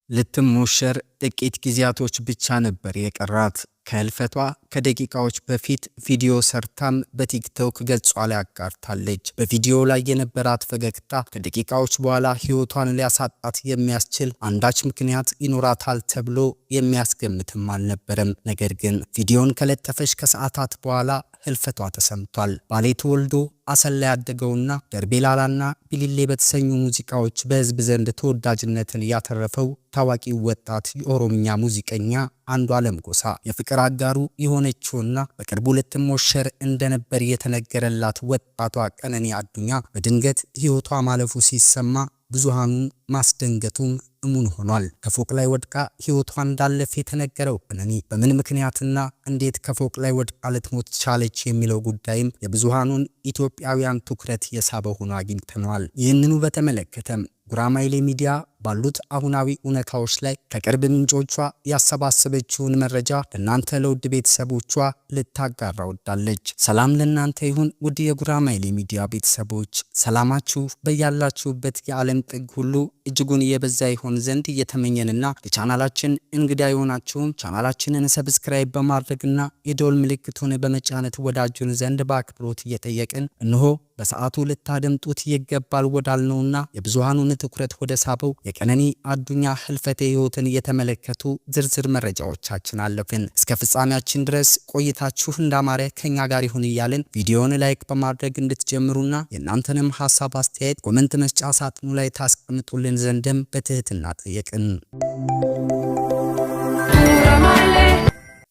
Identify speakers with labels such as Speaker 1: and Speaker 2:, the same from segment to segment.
Speaker 1: ልትሞሸር ጥቂት ጊዜያቶች ብቻ ነበር የቀራት። ከህልፈቷ ከደቂቃዎች በፊት ቪዲዮ ሰርታም በቲክቶክ ገጿ ላይ አጋርታለች። በቪዲዮ ላይ የነበራት ፈገግታ ከደቂቃዎች በኋላ ህይወቷን ሊያሳጣት የሚያስችል አንዳች ምክንያት ይኖራታል ተብሎ የሚያስገምትም አልነበረም። ነገር ግን ቪዲዮን ከለጠፈች ከሰዓታት በኋላ ህልፈቷ ተሰምቷል። ባሌ ተወልዶ አሰላ ያደገውና ደርቤላላና ቢሊሌ በተሰኙ ሙዚቃዎች በህዝብ ዘንድ ተወዳጅነትን ያተረፈው ታዋቂው ወጣት የኦሮምኛ ሙዚቀኛ አንዱዓለም ጎሳ የፍቅር አጋሩ የሆነችውና በቅርቡ ልትሞሸር እንደነበር የተነገረላት ወጣቷ ቀነኒ አዱኛ በድንገት ህይወቷ ማለፉ ሲሰማ ብዙሃኑን ማስደንገጡም እሙን ሆኗል። ከፎቅ ላይ ወድቃ ህይወቷ እንዳለፈ የተነገረው ቀነኒ በምን ምክንያትና እንዴት ከፎቅ ላይ ወድቃ ልትሞት ቻለች የሚለው ጉዳይም የብዙሃኑን ኢትዮጵያውያን ትኩረት የሳበ ሆኖ አግኝተነዋል። ይህንኑ በተመለከተም ጉራማይሌ ሚዲያ ባሉት አሁናዊ እውነታዎች ላይ ከቅርብ ምንጮቿ ያሰባሰበችውን መረጃ ለእናንተ ለውድ ቤተሰቦቿ ልታጋራ ወዳለች። ሰላም ለእናንተ ይሁን ውድ የጉራማይሌ ሚዲያ ቤተሰቦች፣ ሰላማችሁ በያላችሁበት የዓለም ጥግ ሁሉ እጅጉን የበዛ ይሆን ዘንድ እየተመኘንና ለቻናላችን እንግዳ የሆናችሁም ቻናላችንን ሰብስክራይብ በማድረግና የደወል ምልክቱን በመጫነት ወዳጁን ዘንድ በአክብሮት እየጠየቅን እንሆ በሰዓቱ ልታደምጡት ይገባል ወዳልነውና የብዙሃኑን ትኩረት ወደ ሳበው የቀነኒ አዱኛ ህልፈተ ህይወትን የተመለከቱ ዝርዝር መረጃዎቻችን አለፍን። እስከ ፍጻሜያችን ድረስ ቆይታችሁ እንዳማረ ከኛ ጋር ይሁን እያልን ቪዲዮውን ላይክ በማድረግ እንድትጀምሩና የእናንተንም ሐሳብ አስተያየት ኮሜንት መስጫ ሳጥኑ ላይ ታስቀምጡልን ዘንድም በትህትና ጠየቅን።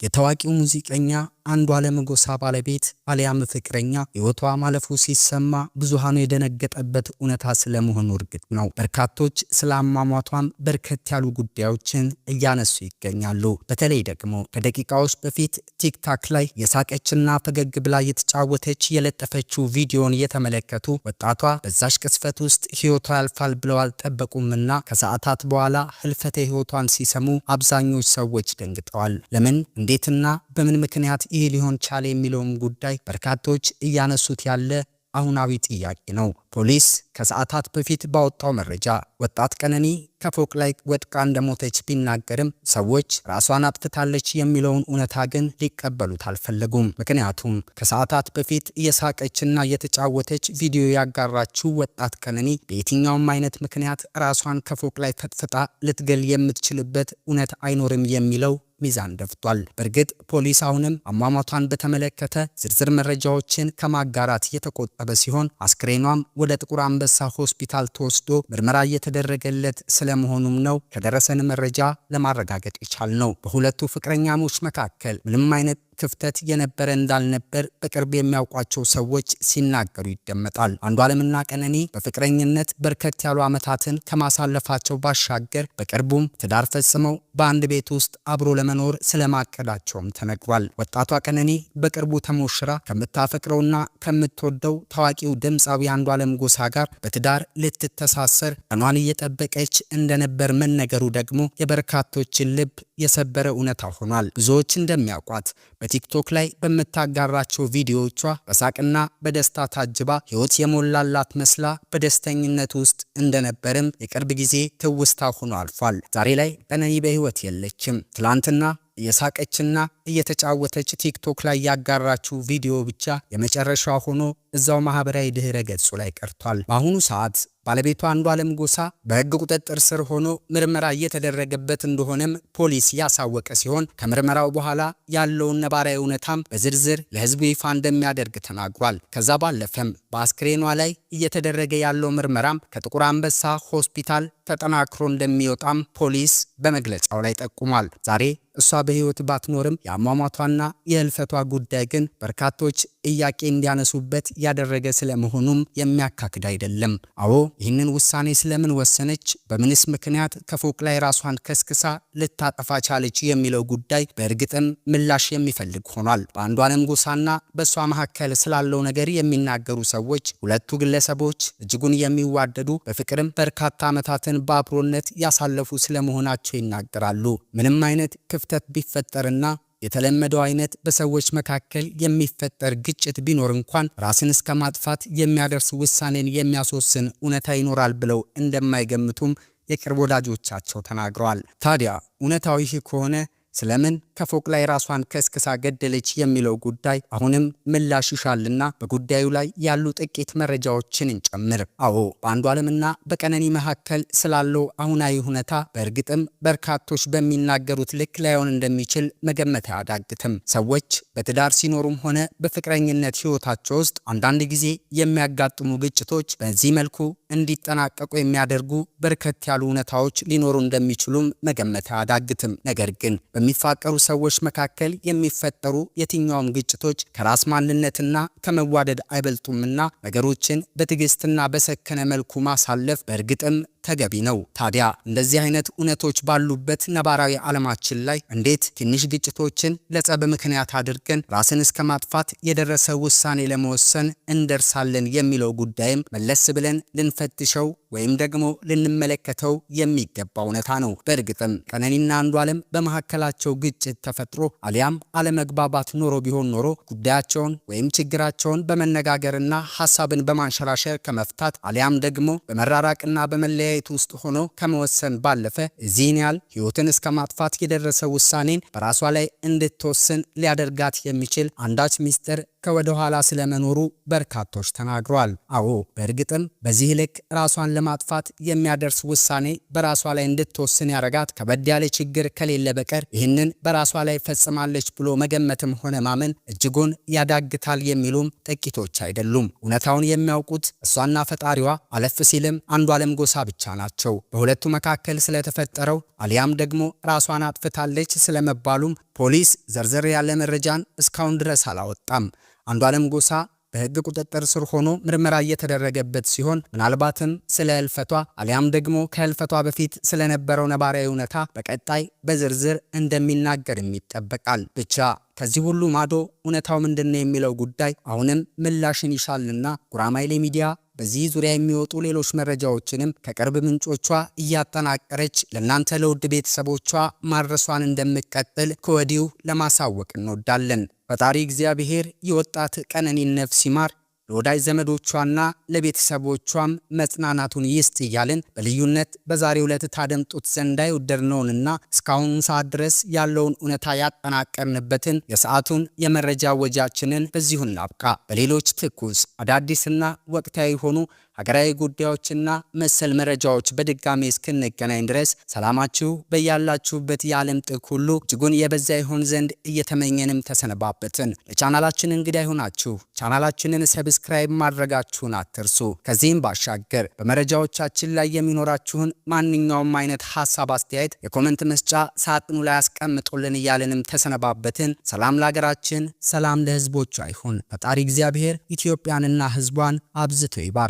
Speaker 1: የታዋቂው ሙዚቀኛ አንዱዓለም ጎሳ ባለቤት አሊያም ፍቅረኛ ህይወቷ ማለፉ ሲሰማ ብዙሃኑ የደነገጠበት እውነታ ስለመሆኑ እርግጥ ነው። በርካቶች ስለ አሟሟቷም በርከት ያሉ ጉዳዮችን እያነሱ ይገኛሉ። በተለይ ደግሞ ከደቂቃዎች በፊት ቲክታክ ላይ የሳቀችና ፈገግ ብላ የተጫወተች የለጠፈችው ቪዲዮን የተመለከቱ ወጣቷ በዛሽ ቅስፈት ውስጥ ህይወቷ ያልፋል ብለው አልጠበቁምና ከሰዓታት በኋላ ህልፈተ ህይወቷን ሲሰሙ አብዛኞቹ ሰዎች ደንግጠዋል። ለምን እንዴትና በምን ምክንያት ይህ ሊሆን ቻለ የሚለውን ጉዳይ በርካቶች እያነሱት ያለ አሁናዊ ጥያቄ ነው። ፖሊስ ከሰዓታት በፊት ባወጣው መረጃ ወጣት ቀነኒ ከፎቅ ላይ ወድቃ እንደሞተች ቢናገርም ሰዎች ራሷን አጥፍታለች የሚለውን እውነታ ግን ሊቀበሉት አልፈለጉም። ምክንያቱም ከሰዓታት በፊት እየሳቀችና እየተጫወተች ቪዲዮ ያጋራችው ወጣት ቀነኒ በየትኛውም አይነት ምክንያት ራሷን ከፎቅ ላይ ፈጥፍጣ ልትገል የምትችልበት እውነት አይኖርም የሚለው ሚዛን ደፍቷል። በእርግጥ ፖሊስ አሁንም አሟሟቷን በተመለከተ ዝርዝር መረጃዎችን ከማጋራት የተቆጠበ ሲሆን አስክሬኗም ወደ ጥቁር አንበሳ ሆስፒታል ተወስዶ ምርመራ እየተደረገለት ስለመሆኑም ነው ከደረሰን መረጃ ለማረጋገጥ የቻልነው። በሁለቱ ፍቅረኛሞች መካከል ምንም አይነት ክፍተት የነበረ እንዳልነበር በቅርብ የሚያውቋቸው ሰዎች ሲናገሩ ይደመጣል። አንዱዓለምና ቀነኒ በፍቅረኝነት በርከት ያሉ ዓመታትን ከማሳለፋቸው ባሻገር በቅርቡም ትዳር ፈጽመው በአንድ ቤት ውስጥ አብሮ ለመኖር ስለማቀዳቸውም ተነግሯል። ወጣቷ ቀነኒ በቅርቡ ተሞሽራ ከምታፈቅረውና ከምትወደው ታዋቂው ድምፃዊ አንዱዓለም ጎሳ ጋር በትዳር ልትተሳሰር ቀኗን እየጠበቀች እንደነበር መነገሩ ደግሞ የበርካቶችን ልብ የሰበረ እውነታ ሆኗል። ብዙዎች እንደሚያውቋት በቲክቶክ ላይ በምታጋራቸው ቪዲዮዎቿ በሳቅና በደስታ ታጅባ ህይወት የሞላላት መስላ በደስተኝነት ውስጥ እንደነበርም የቅርብ ጊዜ ትውስታ ሆኖ አልፏል። ዛሬ ላይ ቀነኒ በህይወት የለችም። ትላንትና የሳቀችና እየተጫወተች ቲክቶክ ላይ ያጋራችው ቪዲዮ ብቻ የመጨረሻ ሆኖ እዛው ማህበራዊ ድህረ ገጹ ላይ ቀርቷል። በአሁኑ ሰዓት ባለቤቷ አንዱዓለም ጎሳ በህግ ቁጥጥር ስር ሆኖ ምርመራ እየተደረገበት እንደሆነም ፖሊስ ያሳወቀ ሲሆን ከምርመራው በኋላ ያለውን ነባራዊ እውነታም በዝርዝር ለህዝቡ ይፋ እንደሚያደርግ ተናግሯል። ከዛ ባለፈም በአስክሬኗ ላይ እየተደረገ ያለው ምርመራም ከጥቁር አንበሳ ሆስፒታል ተጠናክሮ እንደሚወጣም ፖሊስ በመግለጫው ላይ ጠቁሟል። ዛሬ እሷ በህይወት ባትኖርም የአሟሟቷና የህልፈቷ ጉዳይ ግን በርካቶች ጥያቄ እንዲያነሱበት ያደረገ ስለመሆኑም የሚያካክድ አይደለም። አዎ ይህንን ውሳኔ ስለምን ወሰነች? በምንስ ምክንያት ከፎቅ ላይ ራሷን ከስክሳ ልታጠፋ ቻለች የሚለው ጉዳይ በእርግጥም ምላሽ የሚፈልግ ሆኗል። በአንዱዓለም ጎሳና በእሷ መካከል ስላለው ነገር የሚናገሩ ሰዎች ሁለቱ ግለሰቦች እጅጉን የሚዋደዱ በፍቅርም በርካታ ዓመታትን በአብሮነት ያሳለፉ ስለመሆናቸው ይናገራሉ። ምንም አይነት ክፍተት ቢፈጠርና የተለመደው አይነት በሰዎች መካከል የሚፈጠር ግጭት ቢኖር እንኳን ራስን እስከ ማጥፋት የሚያደርስ ውሳኔን የሚያስወስን እውነታ ይኖራል ብለው እንደማይገምቱም የቅርብ ወዳጆቻቸው ተናግረዋል። ታዲያ እውነታው ይህ ከሆነ ስለምን ከፎቅ ላይ ራሷን ከስክሳ ገደለች የሚለው ጉዳይ አሁንም ምላሽ ይሻልና በጉዳዩ ላይ ያሉ ጥቂት መረጃዎችን እንጨምር። አዎ በአንዱዓለምና በቀነኒ መካከል ስላለው አሁናዊ ሁኔታ በእርግጥም በርካቶች በሚናገሩት ልክ ላይሆን እንደሚችል መገመት አያዳግትም። ሰዎች በትዳር ሲኖሩም ሆነ በፍቅረኝነት ህይወታቸው ውስጥ አንዳንድ ጊዜ የሚያጋጥሙ ግጭቶች በዚህ መልኩ እንዲጠናቀቁ የሚያደርጉ በርከት ያሉ ሁኔታዎች ሊኖሩ እንደሚችሉም መገመት አያዳግትም። ነገር ግን በሚፋቀሩ ሰዎች መካከል የሚፈጠሩ የትኛውም ግጭቶች ከራስ ማንነትና ከመዋደድ አይበልጡምና ነገሮችን በትዕግስትና በሰከነ መልኩ ማሳለፍ በእርግጥም ተገቢ ነው። ታዲያ እንደዚህ አይነት እውነቶች ባሉበት ነባራዊ ዓለማችን ላይ እንዴት ትንሽ ግጭቶችን ለጸብ ምክንያት አድርገን ራስን እስከ ማጥፋት የደረሰ ውሳኔ ለመወሰን እንደርሳለን የሚለው ጉዳይም መለስ ብለን ልንፈትሸው ወይም ደግሞ ልንመለከተው የሚገባ እውነታ ነው። በእርግጥም ቀነኒና አንዱዓለም በመካከላቸው ግጭት ተፈጥሮ አሊያም አለመግባባት ኖሮ ቢሆን ኖሮ ጉዳያቸውን ወይም ችግራቸውን በመነጋገርና ሐሳብን በማንሸራሸር ከመፍታት አሊያም ደግሞ በመራራቅና በመለያየት ውስጥ ሆኖ ከመወሰን ባለፈ እዚህን ያህል ህይወትን እስከ ማጥፋት የደረሰ ውሳኔን በራሷ ላይ እንድትወስን ሊያደርጋት የሚችል አንዳች ሚስጥር ከወደ ኋላ ስለመኖሩ በርካቶች ተናግረዋል። አዎ በእርግጥም በዚህ ልክ ራሷን ለማጥፋት የሚያደርስ ውሳኔ በራሷ ላይ እንድትወስን ያረጋት ከበድ ያለ ችግር ከሌለ በቀር ይህንን በራሷ ላይ ፈጽማለች ብሎ መገመትም ሆነ ማመን እጅጉን ያዳግታል የሚሉም ጥቂቶች አይደሉም። እውነታውን የሚያውቁት እሷና ፈጣሪዋ አለፍ ሲልም አንዱዓለም ጎሳ ብቻ ናቸው። በሁለቱ መካከል ስለተፈጠረው አሊያም ደግሞ ራሷን አጥፍታለች ስለመባሉም ፖሊስ ዘርዘር ያለ መረጃን እስካሁን ድረስ አላወጣም። አንዱዓለም ጎሳ በህግ ቁጥጥር ስር ሆኖ ምርመራ እየተደረገበት ሲሆን ምናልባትም ስለ ህልፈቷ አሊያም ደግሞ ከህልፈቷ በፊት ስለነበረው ነባራዊ ሁኔታ በቀጣይ በዝርዝር እንደሚናገርም ይጠበቃል። ብቻ ከዚህ ሁሉ ማዶ እውነታው ምንድነው የሚለው ጉዳይ አሁንም ምላሽን ይሻልና ጉራማይሌ ሚዲያ በዚህ ዙሪያ የሚወጡ ሌሎች መረጃዎችንም ከቅርብ ምንጮቿ እያጠናቀረች ለናንተ ለውድ ቤተሰቦቿ ማድረሷን እንደምትቀጥል ከወዲሁ ለማሳወቅ እንወዳለን። ፈጣሪ እግዚአብሔር የወጣት ቀነኒን ነፍስ ይማር፣ ለወዳጅ ዘመዶቿና ለቤተሰቦቿም መጽናናቱን ይስጥ እያልን በልዩነት በዛሬው ዕለት ታደምጡት ዘንድ አይወደድነውንና እስካሁን ሰዓት ድረስ ያለውን እውነታ ያጠናቀርንበትን የሰዓቱን የመረጃ ወጃችንን በዚሁ እናብቃ። በሌሎች ትኩስ አዳዲስና ወቅታዊ ሆኑ ሀገራዊ ጉዳዮችና መሰል መረጃዎች በድጋሚ እስክንገናኝ ድረስ ሰላማችሁ በያላችሁበት የዓለም ጥግ ሁሉ እጅጉን የበዛ ይሆን ዘንድ እየተመኘንም ተሰነባበትን። ለቻናላችን እንግዳ ይሆናችሁ ቻናላችንን ሰብስክራይብ ማድረጋችሁን አትርሱ። ከዚህም ባሻገር በመረጃዎቻችን ላይ የሚኖራችሁን ማንኛውም አይነት ሐሳብ አስተያየት የኮሜንት መስጫ ሳጥኑ ላይ አስቀምጡልን እያለንም ተሰነባበትን። ሰላም ለሀገራችን፣ ሰላም ለህዝቦቿ ይሁን። ፈጣሪ እግዚአብሔር ኢትዮጵያንና ህዝቧን አብዝቶ ይባርክ።